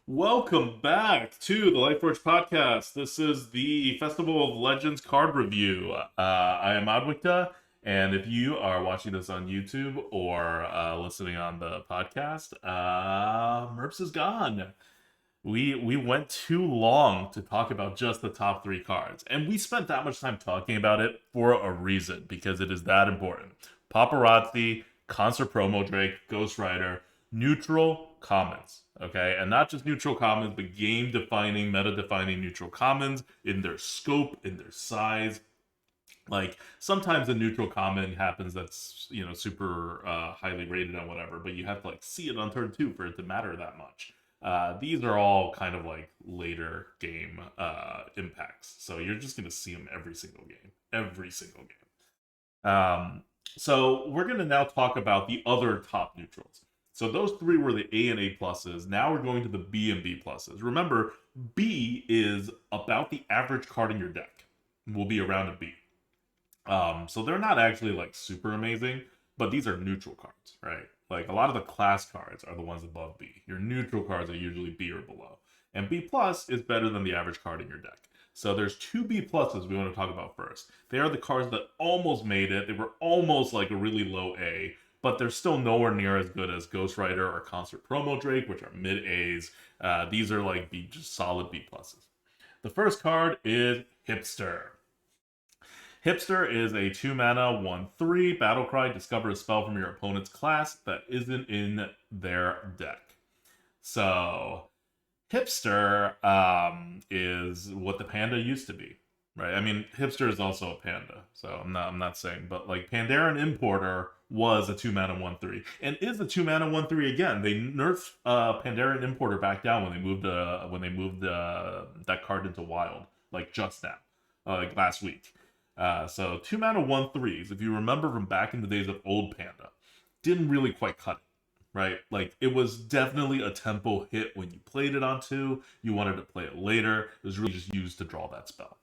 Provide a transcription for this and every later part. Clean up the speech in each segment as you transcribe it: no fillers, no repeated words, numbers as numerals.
Welcome back to the Lightforge podcast. This is the Festival of Legends card review. I am ADWCTA, and if you are watching this on YouTube or listening on the podcast, Merps is gone. We went too long to talk about just the top three cards, and we spent that much time talking about it for a reason, because it is that important. Paparazzi, Concert Promo Drake, Ghost Rider, neutral commons. Okay, and not just neutral commons, but game defining, meta defining neutral commons in their scope, in their size. Like sometimes a neutral common happens that's super highly rated and whatever, but you have to like see it on turn two for it to matter that much. These are all kind of like later game impacts, so you're just gonna see them every single game. So we're gonna now talk about the other top neutrals. So those three were the A and A pluses. Now we're going to the B and B pluses. Remember, B is about the average card in your deck. Will be around a B. So they're not actually like super amazing, but these are neutral cards, right? Like a lot of the class cards are the ones above B. Your neutral cards are usually B or below. And B plus is better than the average card in your deck. So there's two B pluses we want to talk about first. They are the cards that almost made it. They were almost like a really low A, but they're still nowhere near as good as Ghost Rider or Concert Promo Drake, which are mid A's. These are like just solid B pluses. The first card is Hipster. Hipster is a 2-mana 1/3 battlecry. Discover a spell from your opponent's class that isn't in their deck. So Hipster is what the panda used to be, right? I mean, Hipster is also a panda, so I'm not saying, but like Pandaren Importer was a 2-mana 1/3 and is a 2-mana 1/3 again. They nerfed Pandaren Importer back down when they moved that card into Wild, like just now, like last week. So 2-mana 1/3s, if you remember from back in the days of old Panda, didn't really quite cut it, right? Like it was definitely a tempo hit when you played it on 2. You wanted to play it later. It was really just used to draw that spell.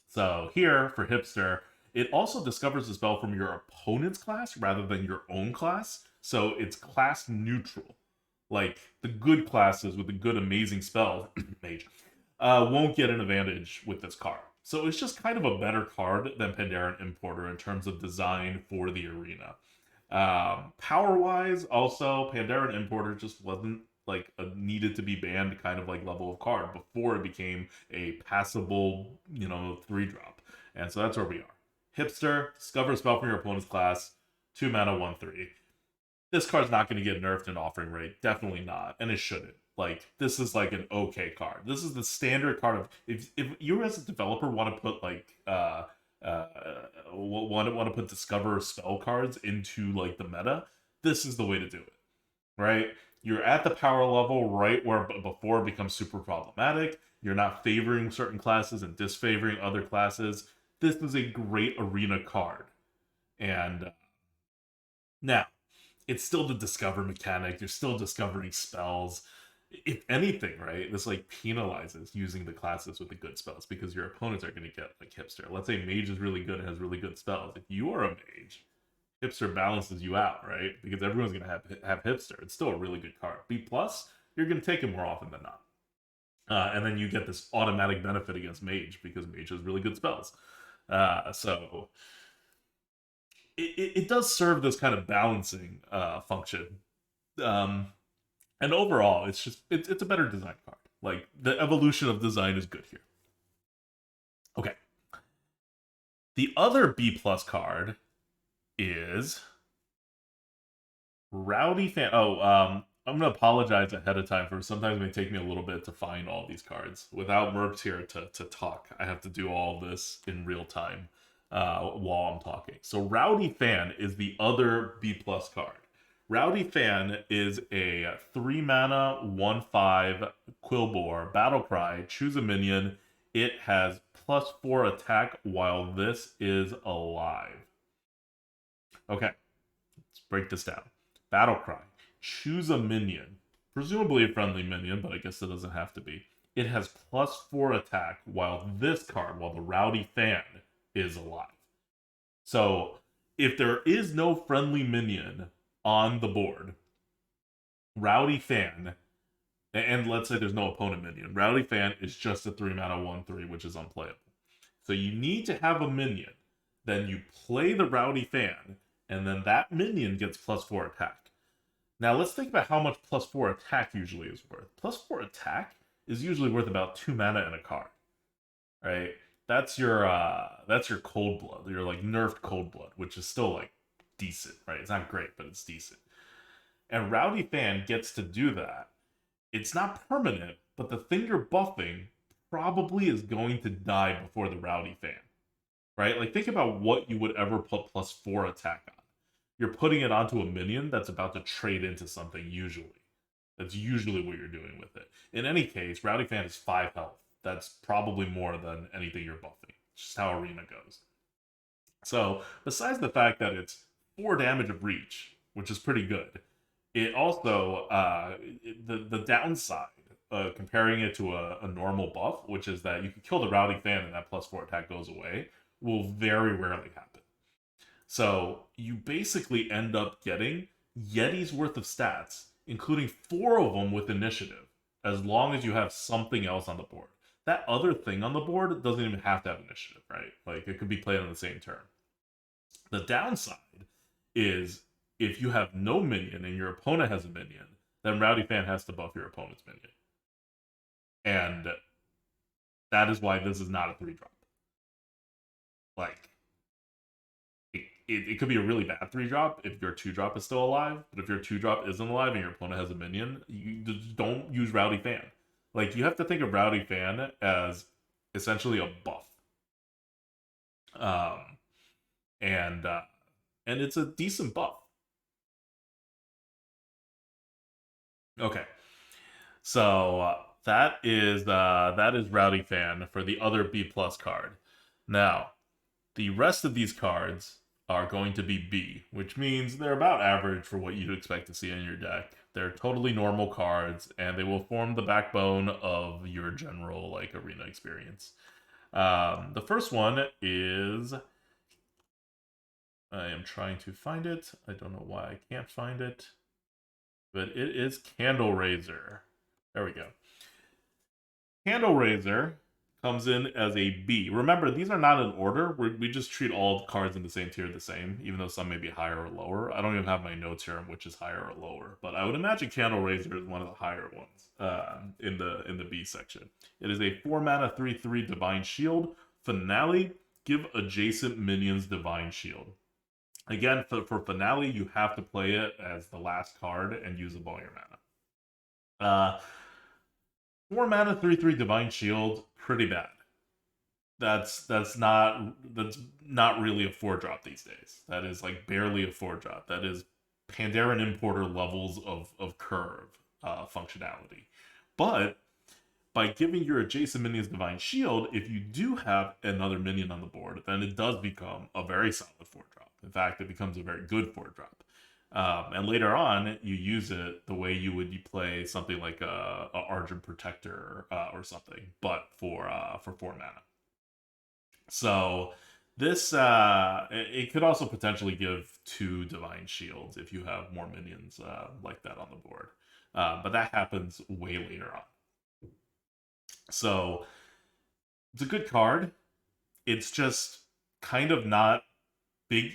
So here for Hipster, it also discovers the spell from your opponent's class rather than your own class. So it's class neutral. Like the good classes with the good amazing spells, mage, won't get an advantage with this card. So it's just kind of a better card than Pandaren Importer in terms of design for the arena. Power-wise, also, Pandaren Importer just wasn't like a needed to be banned kind of like level of card before it became a passable, 3-drop. And so that's where we are. Hipster, discover a spell from your opponent's class, 2-mana 1/3. This card's not going to get nerfed in offering rate. Definitely not. And it shouldn't. Like, this is like an okay card. This is the standard card of if you as a developer want to put like want to put discover spell cards into like the meta, this is the way to do it. Right? You're at the power level right where before it becomes super problematic. You're not favoring certain classes and disfavoring other classes. This is a great arena card. And now, it's still the discover mechanic. You're still discovering spells. If anything, right, this like penalizes using the classes with the good spells because your opponents are going to get like Hipster. Let's say Mage is really good and has really good spells. If you are a Mage, Hipster balances you out, right? Because everyone's going to have Hipster. It's still a really good card. B plus, you're going to take it more often than not. And then you get this automatic benefit against Mage because Mage has really good spells. So it does serve this kind of balancing function. And overall, it's a better design card. Like the evolution of design is good here. Okay. The other B plus card is Rowdy Fan. I'm gonna apologize ahead of time for sometimes it may take me a little bit to find all these cards. Without Merps here to talk, I have to do all this in real time while I'm talking. So Rowdy Fan is the other B plus card. Rowdy Fan is a 3-mana 1/5 Quillbore battlecry. Choose a minion. It has +4 attack while this is alive. Okay, let's break this down. Battlecry. Choose a minion. Presumably a friendly minion, but I guess it doesn't have to be. It has +4 attack while the Rowdy Fan is alive. So if there is no friendly minion on the board, Rowdy Fan And let's say there's no opponent minion. Rowdy Fan is just a 3-mana 1/3, which is unplayable. So you need to have a minion. Then you play the Rowdy Fan, and then that minion gets +4 attack. Now let's think about how much +4 attack usually is worth. +4 attack is usually worth about 2 mana in a card, right? That's your Cold Blood, your like nerfed Cold Blood, which is still like decent, right? It's not great, but it's decent. And Rowdy Fan gets to do that. It's not permanent, but the thing you're buffing probably is going to die before the Rowdy Fan, right? Like think about what you would ever put +4 attack on. You're putting it onto a minion that's about to trade into something usually. That's usually what you're doing with it. In any case, Rowdy Fan is 5 health. That's probably more than anything you're buffing. It's just how Arena goes. So, besides the fact that it's 4 damage of reach, which is pretty good, it also, the downside, comparing it to a normal buff, which is that you can kill the Rowdy Fan and that +4 attack goes away, will very rarely happen. So you basically end up getting Yeti's worth of stats, including 4 of them with initiative, as long as you have something else on the board. That other thing on the board doesn't even have to have initiative, right? Like it could be played on the same turn. The downside is if you have no minion and your opponent has a minion, then Rowdy Fan has to buff your opponent's minion. And that is why this is not a 3-drop. Like, it could be a really bad 3-drop if your 2-drop is still alive, but if your 2-drop isn't alive and your opponent has a minion, you just don't use Rowdy Fan. Like, you have to think of Rowdy Fan as essentially a buff. And it's a decent buff. Okay. So that is Rowdy Fan for the other B+ card. Now, the rest of these cards are going to be B, which means they're about average for what you'd expect to see in your deck. They're totally normal cards, and they will form the backbone of your general like arena experience. The first one is, I am trying to find it. I don't know why I can't find it, but it is Candle Raiser. There we go. Candle Raiser comes in as a B. Remember, these are not in order. We just treat all cards in the same tier the same, even though some may be higher or lower. I don't even have my notes here on which is higher or lower, but I would imagine Candle Raiser is one of the higher ones in the B section. It is a 4-mana 3/3 Divine Shield. Finale, give adjacent minions Divine Shield. Again, for Finale, you have to play it as the last card and use up all your mana. 4-mana 3/3 Divine Shield, pretty bad. That's not really a 4-drop these days. That is like barely a 4-drop. That is Pandaren Importer levels of curve functionality. But by giving your adjacent minions Divine Shield, if you do have another minion on the board, then it does become a very solid 4-drop. In fact, it becomes a very good 4-drop. And later on, you use it the way you play something like a Argent Protector or something, but for 4 mana. So this it could also potentially give 2 Divine Shields if you have more minions like that on the board, but that happens way later on. So it's a good card. It's just kind of not big.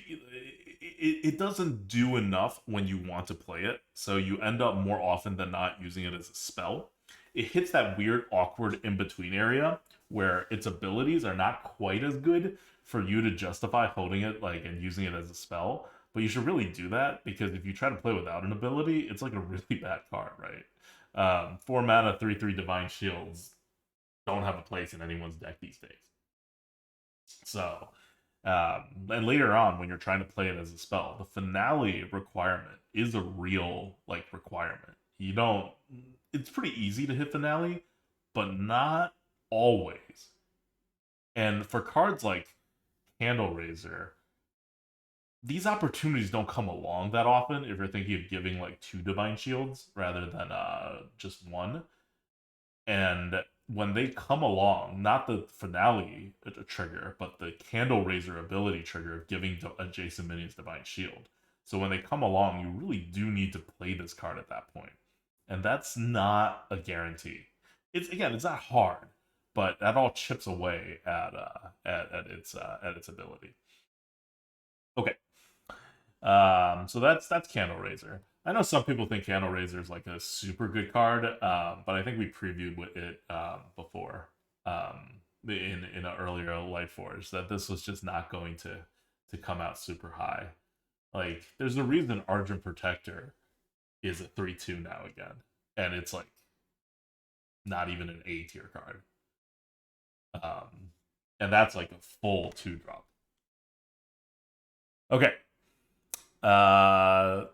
It doesn't do enough when you want to play it, so you end up more often than not using it as a spell. It hits that weird, awkward in-between area where its abilities are not quite as good for you to justify holding it and using it as a spell, but you should really do that, because if you try to play without an ability, it's like a really bad card, right? 4 mana 3/3 Divine Shields don't have a place in anyone's deck these days. So and later on, when you're trying to play it as a spell, the Finale requirement is a real requirement. You don't. It's pretty easy to hit Finale, but not always. And for cards like Candle Raiser, these opportunities don't come along that often if you're thinking of giving 2 Divine Shields rather than just 1. And when they come along, not the Finale trigger, but the Candle Raiser ability trigger of giving adjacent minions Divine Shield. So when they come along, you really do need to play this card at that point. and that's not a guarantee. It's not hard, but that all chips away at its ability. Okay, so that's Candle Raiser. I know some people think Candle Raiser is like a super good card, but I think we previewed it before in an earlier Lightforge that this was just not going to come out super high. Like, there's a reason Argent Protector is a 3/2 now again, and it's like not even an A tier card. And that's like a full 2-drop. Okay. That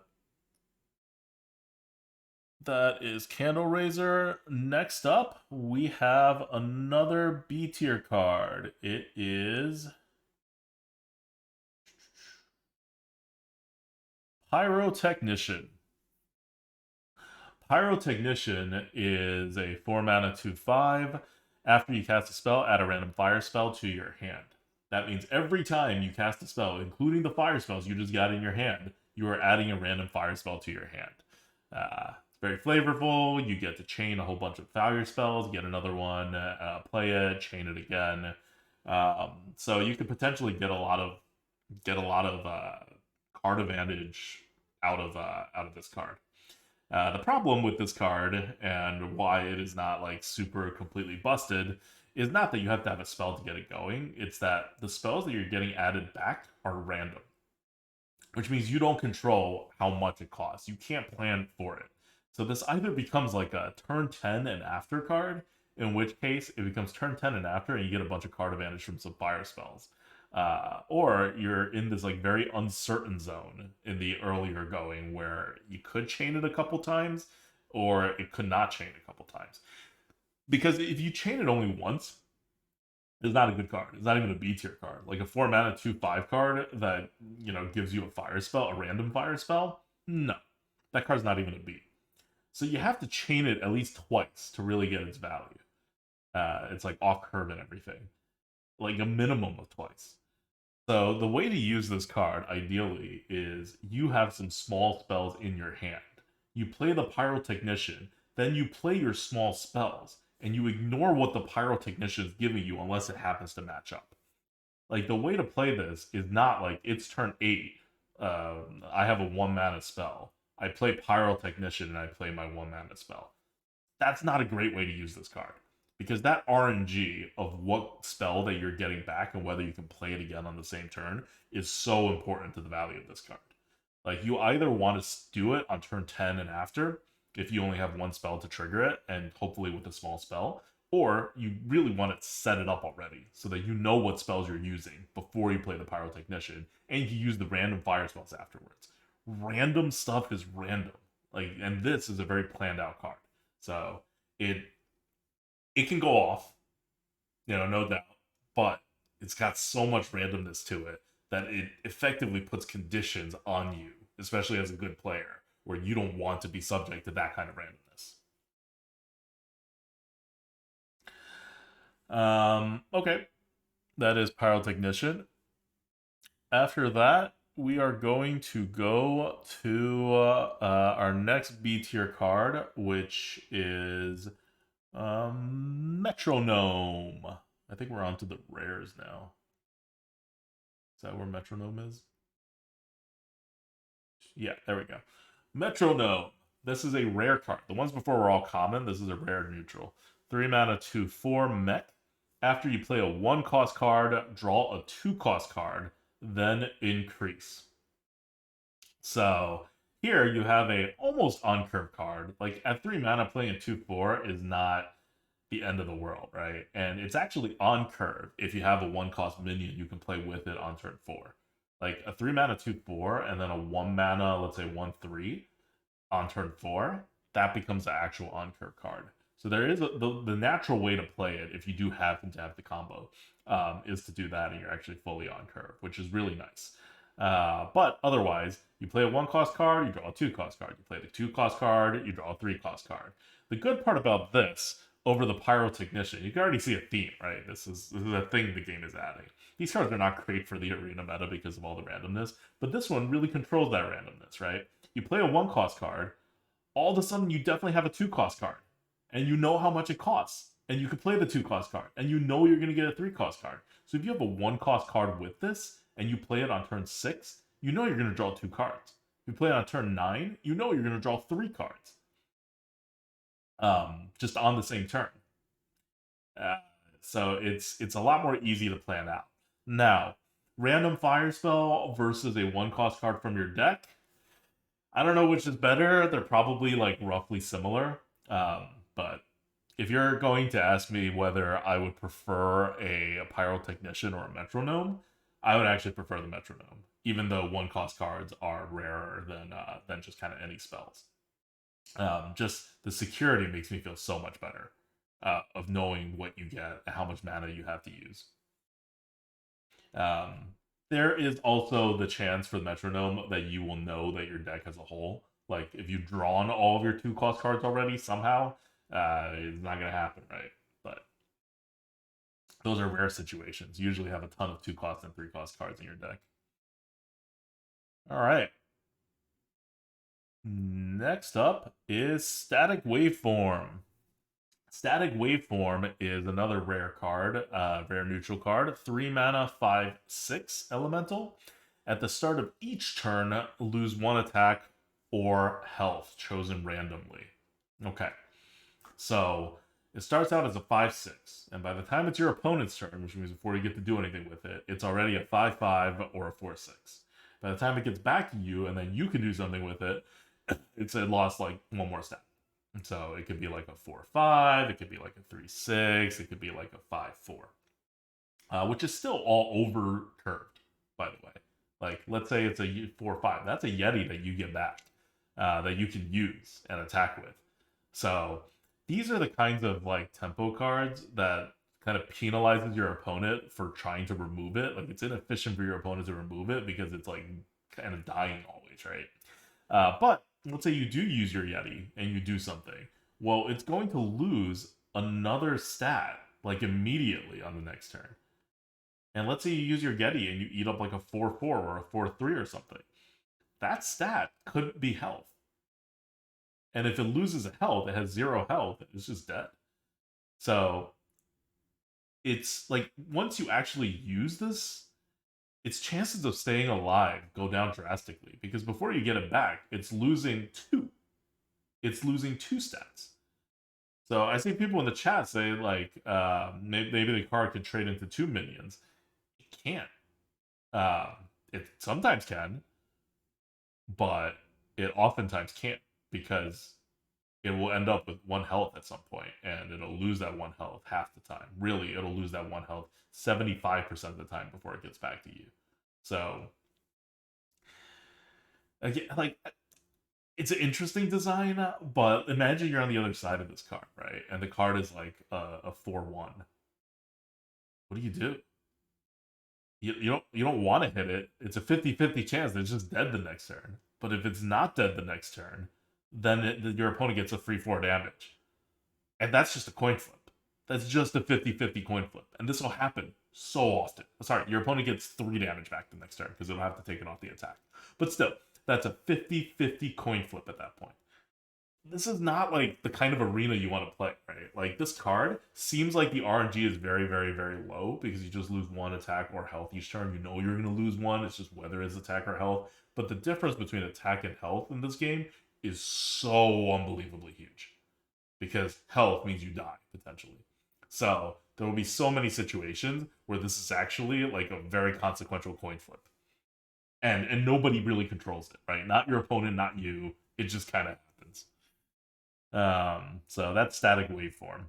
is Candle Raiser. Next up, we have another B tier card. It is Pyrotechnician. Pyrotechnician is a 4-mana 2/5. After you cast a spell, add a random fire spell to your hand. That means every time you cast a spell, including the fire spells you just got in your hand, you are adding a random fire spell to your hand. It's very flavorful. You get to chain a whole bunch of fire spells, get another one, play it, chain it again. So you could potentially get a lot of card advantage out of this card. The problem with this card and why it is not like super completely busted is not that you have to have a spell to get it going. It's that the spells that you're getting added back are random, which means you don't control how much it costs. You can't plan for it. So this either becomes like a turn 10 and after card, in which case it becomes turn 10 and after, and you get a bunch of card advantage from some fire spells. Or you're in this like very uncertain zone in the earlier going where you could chain it a couple times, or it could not chain a couple times. Because if you chain it only once, it's not a good card. It's not even a B tier card. Like a 4-mana 2/5 card that, gives you a fire spell, a random fire spell. No, that card's not even a B. So you have to chain it at least twice to really get its value. It's like off curve and everything, like a minimum of twice. So the way to use this card, ideally, is you have some small spells in your hand. You play the Pyrotechnician, then you play your small spells, and you ignore what the Pyrotechnician is giving you unless it happens to match up. Like, the way to play this is not like, it's turn 8, I have a 1-mana spell. I play Pyrotechnician and I play my 1-mana spell. That's not a great way to use this card. Because that RNG of what spell that you're getting back and whether you can play it again on the same turn is so important to the value of this card. Like, you either want to do it on turn 10 and after, if you only have one spell to trigger it, and hopefully with a small spell, or you really want to set it up already so that you know what spells you're using before you play the Pyrotechnician, and you can use the random fire spells afterwards. Random stuff is random. And this is a very planned out card. So it can go off, no doubt, but it's got so much randomness to it that it effectively puts conditions on you, especially as a good player, where you don't want to be subject to that kind of randomness. Okay, that is Pyrotechnician. After that, we are going to go to our next B tier card, which is Metronome. I think we're on to the rares now. Is that where Metronome is? Yeah, there we go. Metronome. This is a rare card. The ones before were all common. This is a rare neutral. 3-mana 2/4 mech. After you play a 1-cost card, draw a 2-cost card, then increase. So here you have a almost on-curve card. Like, at 3 mana, playing a 2/4 is not the end of the world, right? And it's actually on curve. If you have a 1-cost minion, you can play with it on turn 4. Like a 3-mana 2/4 and then a 1-mana, let's say 1/3 on turn 4, that becomes the actual on curve card. So there is the natural way to play it if you do happen to have the combo, is to do that and you're actually fully on curve, which is really nice. But otherwise, you play a 1-cost card, you draw a 2-cost card. You play the 2-cost card, you draw a 3-cost card. The good part about this over the Pyrotechnician, you can already see a theme, right? This is a thing the game is adding. These cards are not great for the arena meta because of all the randomness, but this one really controls that randomness, right? You play a 1-cost card, all of a sudden you definitely have a 2-cost card. And you know how much it costs. And you can play the 2-cost card. And you know you're going to get a 3-cost card. So if you have a 1-cost card with this, and you play it on turn 6, you know you're going to draw 2 cards. If you play it on turn 9, you know you're going to draw 3 cards. Just on the same turn. So it's a lot more easy to plan out. Now, random fire spell versus a 1-cost card from your deck. I don't know which is better. They're probably like roughly similar. But if you're going to ask me whether I would prefer a pyrotechnician or a metronome, I would actually prefer the metronome, even though 1-cost cards are rarer than just kind of any spells. Just the security makes me feel so much better of knowing what you get and how much mana you have to use. There is also the chance for the metronome that you will know that your deck as a whole, like if you've drawn all of your 2-cost cards already somehow, it's not going to happen, right? But those are rare situations. You usually have a ton of 2-cost and 3-cost cards in your deck. All right. Next up is Static Waveform. Static Waveform is another rare card, rare neutral card. 3 mana, 5/6 elemental. At the start of each turn, lose 1 attack or health chosen randomly. Okay. So it starts out as a 5/6, and by the time it's your opponent's turn, which means before you get to do anything with it, it's already a 5/5 or a 4/6. By the time it gets back to you, and then you can do something with it, it's lost like 1 more step. So it could be like a 4/5, it could be like a 3/6, it could be like a 5/4, which is still all over curved, by the way. Like, let's say it's a 4/5. That's a Yeti that you get back, that you can use and attack with. So these are the kinds of like tempo cards that kind of penalizes your opponent for trying to remove it. Like, it's inefficient for your opponent to remove it because it's like kind of dying always, right? But let's say you do use your Yeti and you do something. Well, it's going to lose another stat like immediately on the next turn. And let's say you use your Yeti and you eat up like a 4/4 or a 4/3 or something. That stat could be health. And if it loses a health, it has 0 health, it's just dead. So it's like once you actually use this, its chances of staying alive go down drastically because before you get it back, it's losing 2. It's losing 2 stats. So I see people in the chat say like maybe the card can trade into 2 minions. It can't. It sometimes can, but it oftentimes can't because it will end up with 1 health at some point, and it'll lose that 1 health half the time. Really, it'll lose that 1 health 75% of the time before it gets back to you. So, again, like, it's an interesting design, but imagine you're on the other side of this card, right? And the card is like a 4/1. What do? You don't want to hit it. It's a 50/50 chance that it's just dead the next turn. But if it's not dead the next turn, then your opponent gets a 3/4 damage. And that's just a coin flip. That's just a 50/50 coin flip. And this will happen so often. Sorry, your opponent gets 3 damage back the next turn because it'll have to take it off the attack. But still, that's a 50/50 coin flip at that point. This is not like the kind of arena you want to play, right? Like, this card seems like the RNG is very, very, very low because you just lose 1 attack or health each turn. You know you're going to lose 1. It's just whether it's attack or health. But the difference between attack and health in this game is so unbelievably huge because health means you die potentially. So there will be so many situations where this is actually like a very consequential coin flip, and nobody really controls it, right? Not your opponent, not you. It just kind of happens. So that's Static Waveform.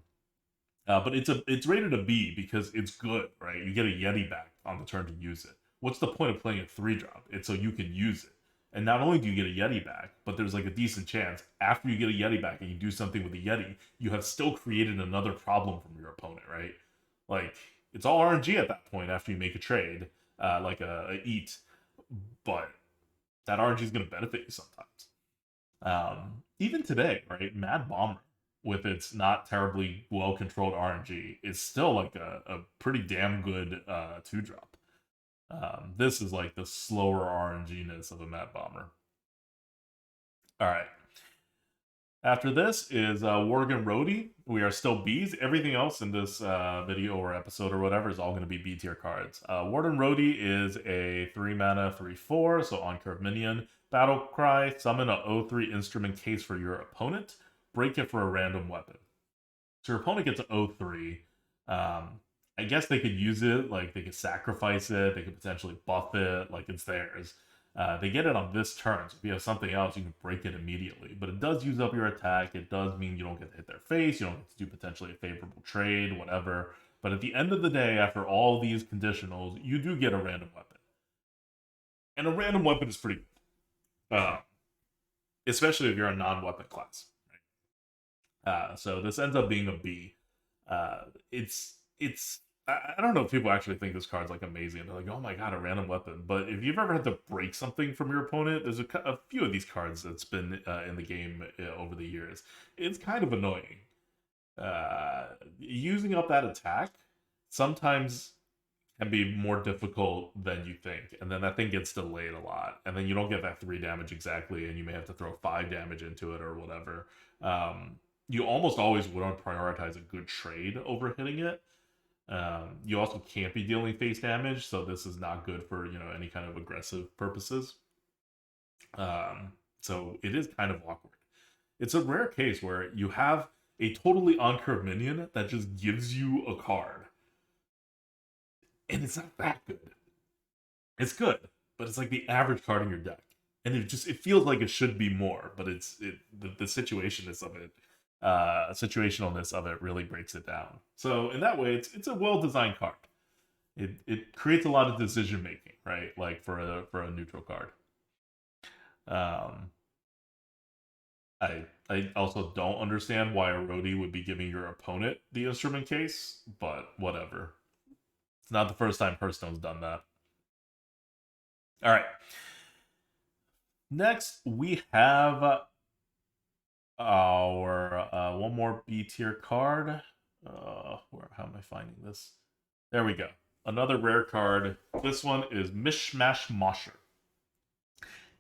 But it's rated a B because it's good, right? You get a Yeti back on the turn to use it. What's the point of playing a 3-drop? It's so you can use it. And not only do you get a Yeti back, but there's like a decent chance after you get a Yeti back and you do something with the Yeti, you have still created another problem from your opponent, right? Like, it's all RNG at that point after you make a trade, like a eat. But that RNG is going to benefit you sometimes. Even today, right? Mad Bomber, with its not terribly well-controlled RNG, is still like a pretty damn good 2-drop. This is like the slower RNG-ness of a Mad Bomber. Alright. After this is Worgen Rowdy. We are still Bs. Everything else in this video or episode or whatever is all going to be B tier cards. Worgen Rowdy is a 3 mana 3/4, so on curve minion. Battle Cry, summon a 0/3 instrument case for your opponent. Break it for a random weapon. So your opponent gets an 0/3. I guess they could use it, like they could sacrifice it, they could potentially buff it, like it's theirs. They get it on this turn, so if you have something else, you can break it immediately. But it does use up your attack. It does mean you don't get to hit their face. You don't get to do potentially a favorable trade, whatever. But at the end of the day, after all these conditionals, you do get a random weapon. And a random weapon is pretty good, especially if you're a non-weapon class. So this ends up being a B. It's I don't know if people actually think this card's like amazing. They're like, oh my god, a random weapon. But if you've ever had to break something from your opponent, there's a few of these cards that's been in the game over the years. It's kind of annoying. Using up that attack sometimes can be more difficult than you think, and then that thing gets delayed a lot, and then you don't get that 3 damage exactly, and you may have to throw 5 damage into it or whatever. You almost always want to prioritize a good trade over hitting it. You also can't be dealing face damage, so this is not good for any kind of aggressive purposes. So it is kind of awkward. It's a rare case where you have a totally on-curve minion that just gives you a card, and it's not that good. It's good, but it's like the average card in your deck, and it feels like it should be more, but the situationness of it situationalness of it really breaks it down. So in that way, it's a well designed card. It creates a lot of decision making, right? Like for a neutral card. I also don't understand why a roadie would be giving your opponent the instrument case, but whatever. It's not the first time Hearthstone's done that. All right. Next, we have our one more B tier card. How am I finding this? There we go. Another rare card. This one is Mishmash Musher.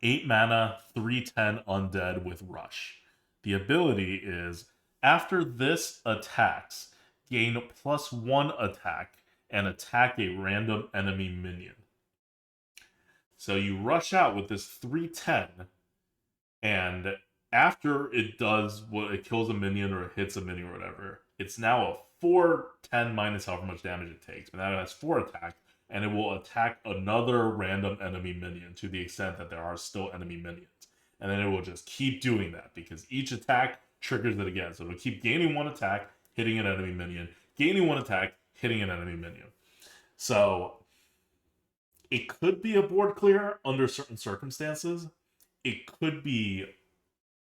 8 mana, 3/10 undead with Rush. The ability is after this attacks, gain +1 attack and attack a random enemy minion. So you rush out with this 3/10, and after it does what it kills a minion or it hits a minion or whatever, it's now a 4/10 minus however much damage it takes. But now it has 4 attack, and it will attack another random enemy minion to the extent that there are still enemy minions. And then it will just keep doing that because each attack triggers it again. So it'll keep gaining 1 attack, hitting an enemy minion, gaining 1 attack, hitting an enemy minion. So it could be a board clear under certain circumstances. It could be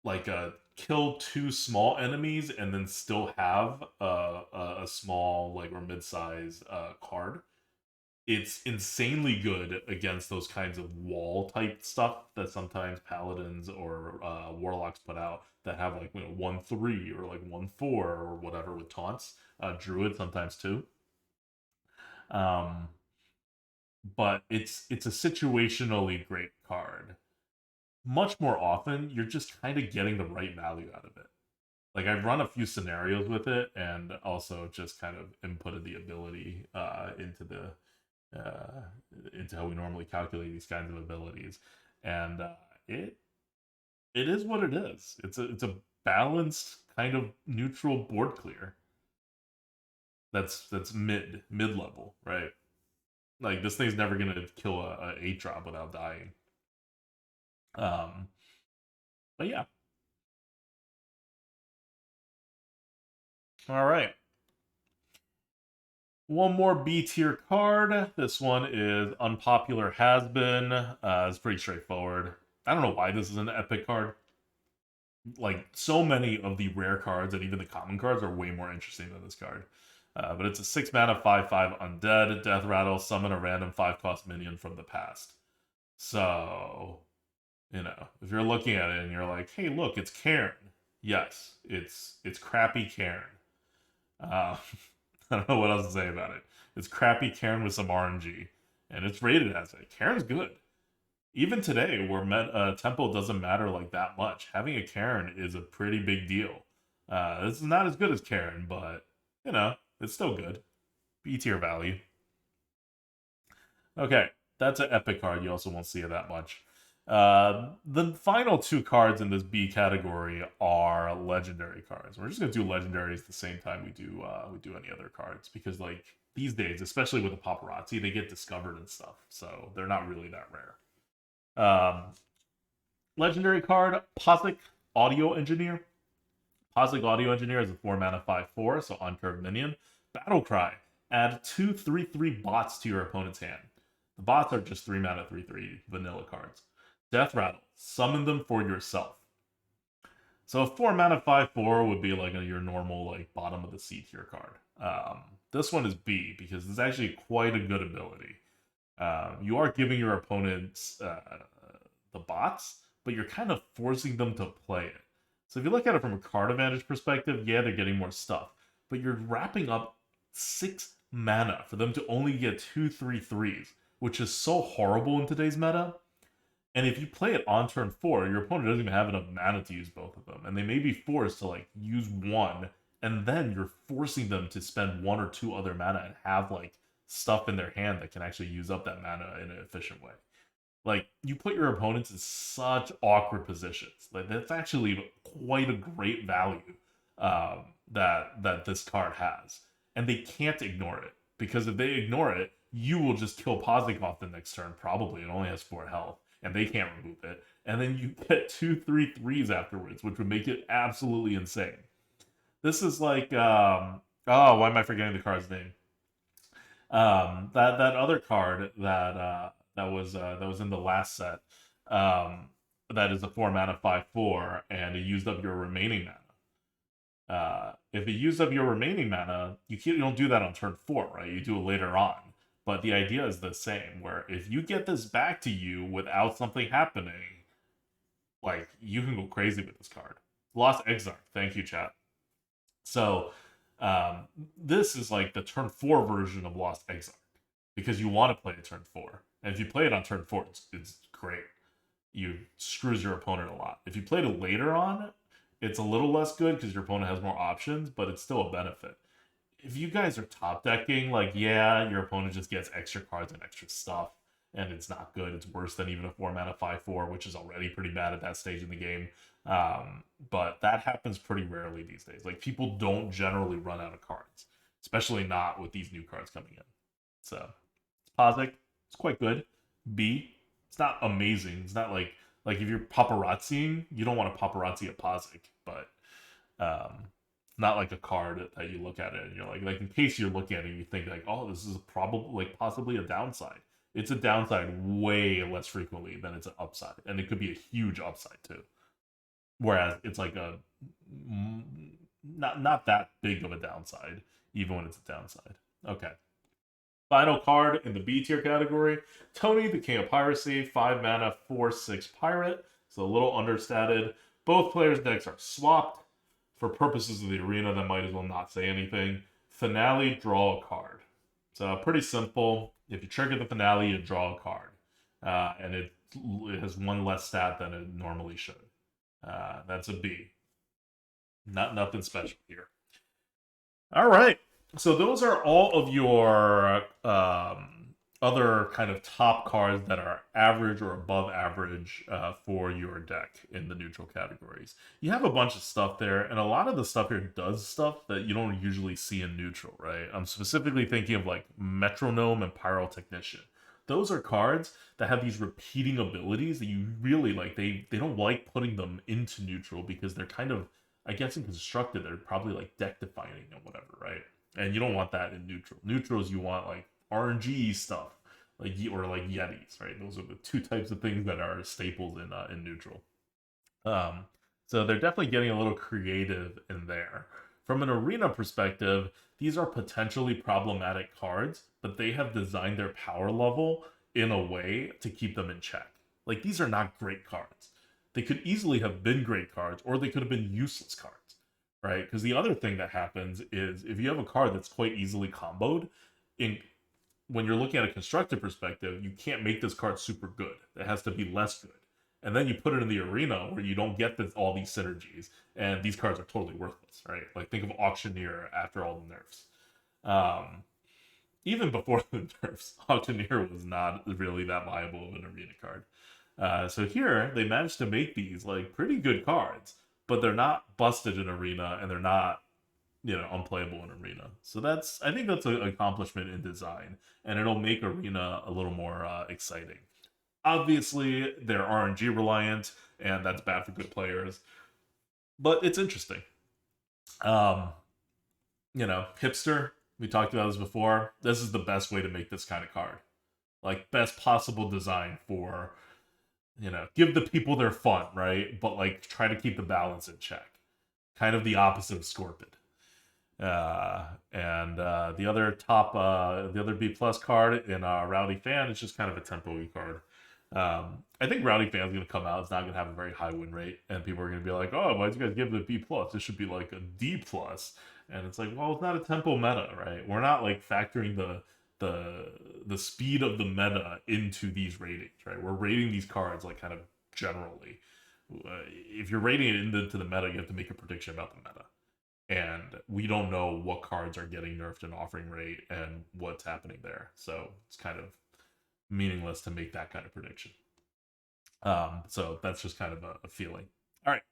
like kill 2 small enemies and then still have a small like or mid-size card. It's insanely good against those kinds of wall type stuff that sometimes paladins or warlocks put out that have like 1/3 or like 1/4 or whatever with taunts. Druid sometimes too. But it's a situationally great card. Much more often, you're just kind of getting the right value out of it. Like I've run a few scenarios with it, and also just kind of inputted the ability into how we normally calculate these kinds of abilities, and it is what it is. It's a balanced kind of neutral board clear. That's mid level, right? Like this thing's never gonna kill a 8-drop without dying. But yeah. All right. One more B tier card. This one is Unpopular Has Been. It's pretty straightforward. I don't know why this is an epic card. Like, so many of the rare cards and even the common cards are way more interesting than this card. But it's a 6 mana 5/5 undead. Death Rattle, summon a random 5-cost minion from the past. So, if you're looking at it and you're like, hey, look, it's Cairn. Yes, it's crappy Cairn. I don't know what else to say about it. It's crappy Cairn with some RNG, and it's rated as it. Cairn's good. even today, where tempo doesn't matter like that much, having a Karen is a pretty big deal. This is not as good as Karen, but you know, it's still good. B tier value. Okay, that's an epic card. You also won't see it that much. The final two cards in this B category are legendary cards. We're just gonna do legendaries the same time we do any other cards because like these days, especially with the paparazzi, they get discovered and stuff, so they're not really that rare. Legendary card, Posic Audio Engineer. Posic Audio Engineer is a 4 mana 5/4, so on curve minion. Battle Cry. Add 2/3/3 bots to your opponent's hand. The bots are just 3 mana 3/3 vanilla cards. Death Rattle. Summon them for yourself. So a 4 mana 5/4 would be like your normal like bottom of the C tier card. This one is B because it's actually quite a good ability. You are giving your opponents the bots, but you're kind of forcing them to play it. So if you look at it from a card advantage perspective, yeah, they're getting more stuff, but you're wrapping up 6 mana for them to only get 2/3/3s, which is so horrible in today's meta. And if you play it on turn 4, your opponent doesn't even have enough mana to use both of them, and they may be forced to like use one, and then you're forcing them to spend 1 or 2 other mana and have like stuff in their hand that can actually use up that mana in an efficient way. Like, you put your opponents in such awkward positions. Like, that's actually quite a great value that this card has. And they can't ignore it. Because if they ignore it, you will just kill Pozic off the next turn, probably. It only has 4 health. And they can't remove it. And then you get 2/3/3s afterwards, which would make it absolutely insane. This is like, oh, why am I forgetting the card's name? That other card that was in the last set. That is a 4 mana 5/4, and it used up your remaining mana. If it used up your remaining mana, you don't do that on turn 4, right? You do it later on. But the idea is the same, where if you get this back to you without something happening, like you can go crazy with this card. Lost Exarch, thank you, chat. So this is like the turn 4 version of Lost Exarch because you want to play it turn 4. And if you play it on turn 4, it's great. You screws your opponent a lot. If you played it later on, it's a little less good because your opponent has more options, but it's still a benefit. If you guys are top decking, like, yeah, your opponent just gets extra cards and extra stuff, and it's not good. It's worse than even a 4 mana 5/4, which is already pretty bad at that stage in the game. But that happens pretty rarely these days. Like, people don't generally run out of cards, especially not with these new cards coming in. So, Pozic, it's quite good. B, it's not amazing. It's not like if you're paparazziing, you don't want to paparazzi a Pozic, but not like a card that you look at it and you're like in case you're looking at it and you think like, oh, this is probably like possibly a downside. It's a downside way less frequently than it's an upside, and it could be a huge upside too. Whereas it's like a not that big of a downside, even when it's a downside. Okay. Final card in the B tier category, Tony, the King of Piracy, 5 mana, 4/6 pirate. It's a little understated. Both players' decks are swapped. For purposes of the arena, that might as well not say anything. Finale, draw a card. So pretty simple. If you trigger the finale, you draw a card. And it has 1 less stat than it normally should. That's a B. Nothing special here. All right. So those are all of your other kind of top cards that are average or above average for your deck in the neutral categories. You have a bunch of stuff there, and a lot of the stuff here does stuff that you don't usually see in neutral, right? I'm specifically thinking of like Metronome and Pyrotechnician. Those are cards that have these repeating abilities that you really like. They don't like putting them into neutral because they're kind of, I guess in constructed, they're probably like deck defining and whatever, right? And you don't want that in neutral. Neutrals, you want like RNG stuff, like or like Yetis, right? Those are the 2 types of things that are staples in neutral. So they're definitely getting a little creative in there. From an arena perspective, these are potentially problematic cards, but they have designed their power level in a way to keep them in check. Like, these are not great cards. They could easily have been great cards, or they could have been useless cards, right? Because the other thing that happens is if you have a card that's quite easily comboed, in when you're looking at a constructive perspective, you can't make this card super good. It has to be less good. And then you put it in the arena where you don't get all these synergies, and these cards are totally worthless, right? Like think of Auctioneer after all the nerfs. Even before the nerfs, Auctioneer was not really that viable of an arena card. So here they managed to make these like pretty good cards, but they're not busted in arena, and they're not unplayable in arena. So I think that's an accomplishment in design, and it'll make arena a little more exciting. Obviously, they're RNG reliant, and that's bad for good players, but it's interesting. Um, Hipster, we talked about this before. This is the best way to make this kind of card. Like, best possible design for, give the people their fun, right? But, like, try to keep the balance in check. Kind of the opposite of Scorpid. And the other B plus card in Rowdy Fan is just kind of a tempo-y card. I think Rowdy Fan's gonna come out. It's not gonna have a very high win rate, and people are gonna be like, "Oh, why'd you guys give it a B plus? This should be like a D plus." And it's like, well, it's not a tempo meta, right? We're not like factoring the speed of the meta into these ratings, right? We're rating these cards like kind of generally. If you're rating it into the meta, you have to make a prediction about the meta, and we don't know what cards are getting nerfed in offering rate and what's happening there, so it's kind of meaningless to make that kind of prediction. So that's just kind of a feeling. All right,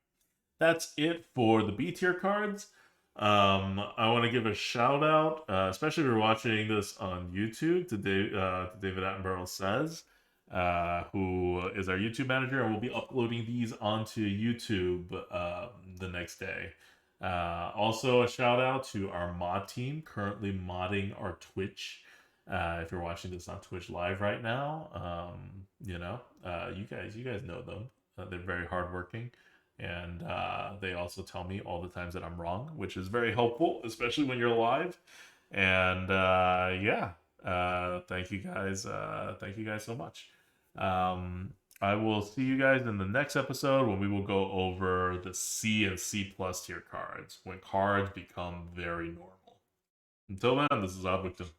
that's it for the B tier cards. I want to give a shout out, especially if you're watching this on YouTube, to David Attenborough Says, who is our YouTube manager, and we'll be uploading these onto YouTube the next day. Also, a shout out to our mod team currently modding our Twitch. If you're watching this on Twitch live right now, you guys know them. They're very hardworking, and they also tell me all the times that I'm wrong, which is very helpful, especially when you're live. And thank you guys. Thank you guys so much. I will see you guys in the next episode when we will go over the C and C plus tier cards, when cards become very normal. Until then, this is ADWCTA.